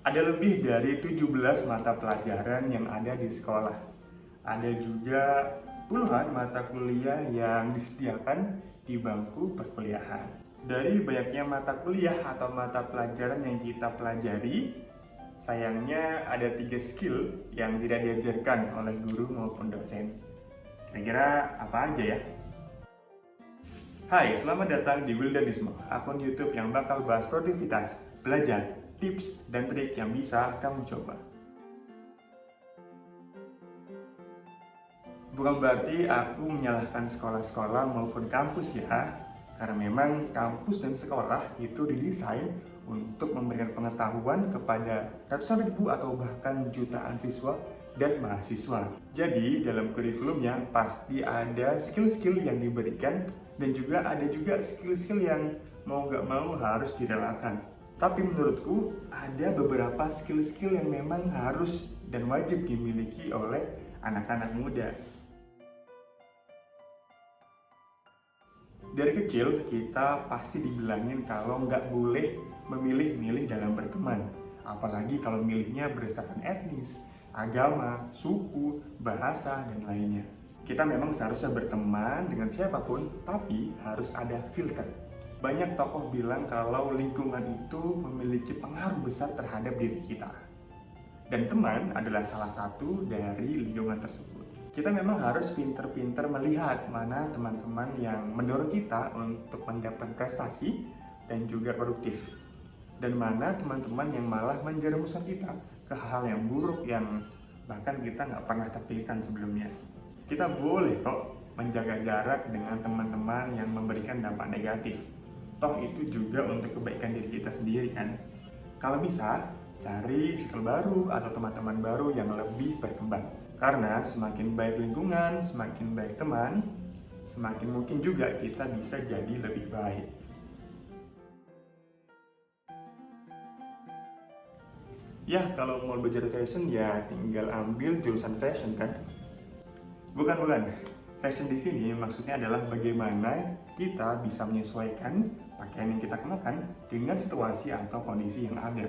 Ada lebih dari 17 mata pelajaran yang ada di sekolah. Ada juga puluhan mata kuliah yang disediakan di bangku perkuliahan. Dari banyaknya mata kuliah atau mata pelajaran yang kita pelajari, sayangnya ada 3 skill yang tidak diajarkan oleh guru maupun dosen. Kira-kira apa aja ya? Hai, selamat datang di Wildanismo, akun YouTube yang bakal bahas produktivitas, belajar, tips, dan trik yang bisa kamu coba. Bukan berarti aku menyalahkan sekolah-sekolah maupun kampus ya, karena memang kampus dan sekolah itu didesain untuk memberikan pengetahuan kepada ratusan ribu atau bahkan jutaan siswa dan mahasiswa. Jadi dalam kurikulumnya pasti ada skill-skill yang diberikan dan juga ada juga skill-skill yang mau nggak mau harus direlakan. Tapi menurutku ada beberapa skill-skill yang memang harus dan wajib dimiliki oleh anak-anak muda. Dari kecil kita pasti dibilangin kalau nggak boleh memilih-milih dalam berteman. Apalagi kalau milihnya berdasarkan etnis, agama, suku, bahasa, dan lainnya. Kita memang seharusnya berteman dengan siapapun, tapi harus ada filter. Banyak tokoh bilang kalau lingkungan itu memiliki pengaruh besar terhadap diri kita. Dan teman adalah salah satu dari lingkungan tersebut. Kita memang harus pinter-pinter melihat mana teman-teman yang mendorong kita untuk mendapat prestasi dan juga produktif. Dan mana teman-teman yang malah menjerumuskan kita ke hal yang buruk yang bahkan kita nggak pernah terpikirkan sebelumnya. Kita boleh kok menjaga jarak dengan teman-teman yang memberikan dampak negatif. Toh itu juga untuk kebaikan diri kita sendiri kan. Kalau bisa, cari circle baru atau teman-teman baru yang lebih berkembang. Karena semakin baik lingkungan, semakin baik teman, semakin mungkin juga kita bisa jadi lebih baik. Ya, kalau mau belajar fashion ya tinggal ambil jurusan fashion kan? Bukan. Fashion di sini maksudnya adalah bagaimana kita bisa menyesuaikan pakaian yang kita kenakan dengan situasi atau kondisi yang ada.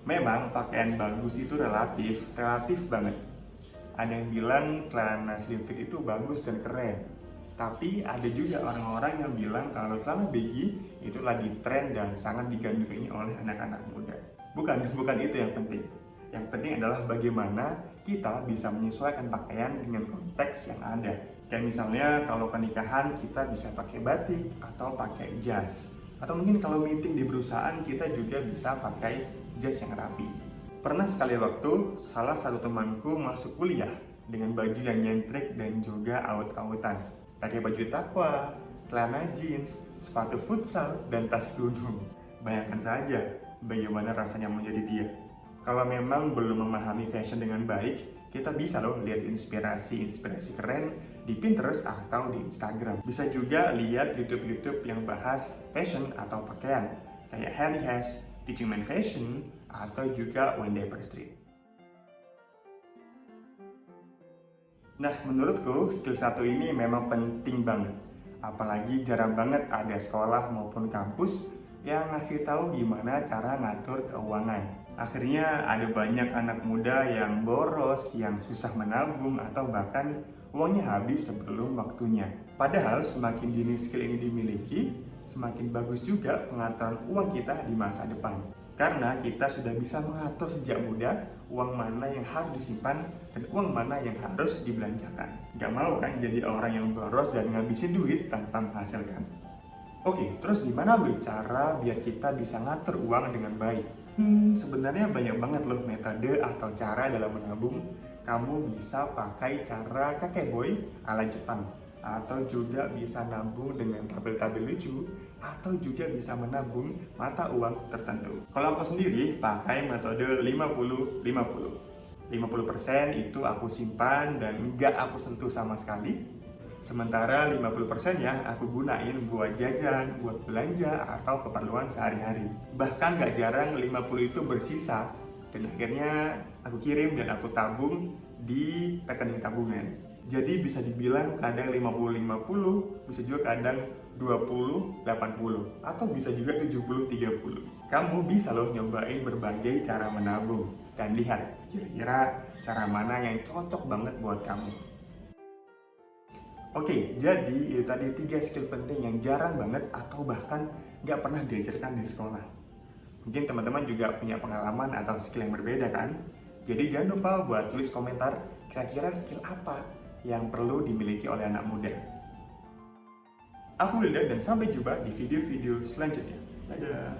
Memang pakaian bagus itu relatif banget. Ada yang bilang celana slim fit itu bagus dan keren. Tapi ada juga orang-orang yang bilang kalau celana baggy itu lagi tren dan sangat digandrungi oleh anak-anak muda. Bukan itu yang penting. Yang penting adalah bagaimana kita bisa menyesuaikan pakaian dengan konteks yang ada. Kayak misalnya kalau pernikahan kita bisa pakai batik atau pakai jas. Atau mungkin kalau meeting di perusahaan kita juga bisa pakai jas yang rapi. Pernah sekali waktu salah satu temanku masuk kuliah dengan baju yang nyentrik dan juga aut-autan. Pakai baju takwa, celana jeans, sepatu futsal, dan tas gunung. Bayangkan saja bagaimana rasanya menjadi dia. Kalau memang belum memahami fashion dengan baik, kita bisa loh lihat inspirasi keren di Pinterest atau di Instagram. Bisa juga lihat YouTube yang bahas fashion atau pakaian, kayak Harry Hess, Teaching Man Fashion, atau juga Wendy Street. Nah, menurutku skill satu ini memang penting banget. Apalagi jarang banget ada sekolah maupun kampus yang ngasih tahu gimana cara ngatur keuangan. Akhirnya ada banyak anak muda yang boros, yang susah menabung, atau bahkan uangnya habis sebelum waktunya. Padahal semakin dini skill ini dimiliki, semakin bagus juga pengaturan uang kita di masa depan. Karena kita sudah bisa mengatur sejak muda uang mana yang harus disimpan dan uang mana yang harus dibelanjakan. Gak mau kan jadi orang yang boros dan ngabisin duit tanpa menghasilkan. Oke, terus gimana cara biar kita bisa ngatur uang dengan baik? Sebenarnya banyak banget loh metode atau cara dalam menabung. Kamu bisa pakai cara kakek boy ala Jepang, atau juga bisa nabung dengan tabel-tabel lucu, atau juga bisa menabung mata uang tertentu. Kalau aku sendiri pakai metode 50-50. 50% itu aku simpan dan nggak aku sentuh sama sekali. Sementara 50% ya aku gunain buat jajan, buat belanja, atau keperluan sehari-hari. Bahkan gak jarang 50 itu bersisa dan akhirnya aku kirim dan aku tabung di rekening tabungan. Jadi bisa dibilang kadang 50-50, bisa juga kadang 20-80 atau bisa juga 70-30. Kamu bisa loh nyobain berbagai cara menabung dan lihat kira-kira cara mana yang cocok banget buat kamu. Oke, jadi itu tadi 3 skill penting yang jarang banget atau bahkan nggak pernah diajarkan di sekolah. Mungkin teman-teman juga punya pengalaman atau skill yang berbeda kan? Jadi jangan lupa buat tulis komentar kira-kira skill apa yang perlu dimiliki oleh anak muda. Aku Wildan dan sampai jumpa di video-video selanjutnya. Dadah!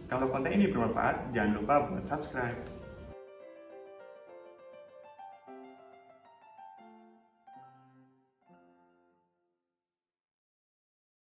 Kalau konten ini bermanfaat, jangan lupa buat subscribe.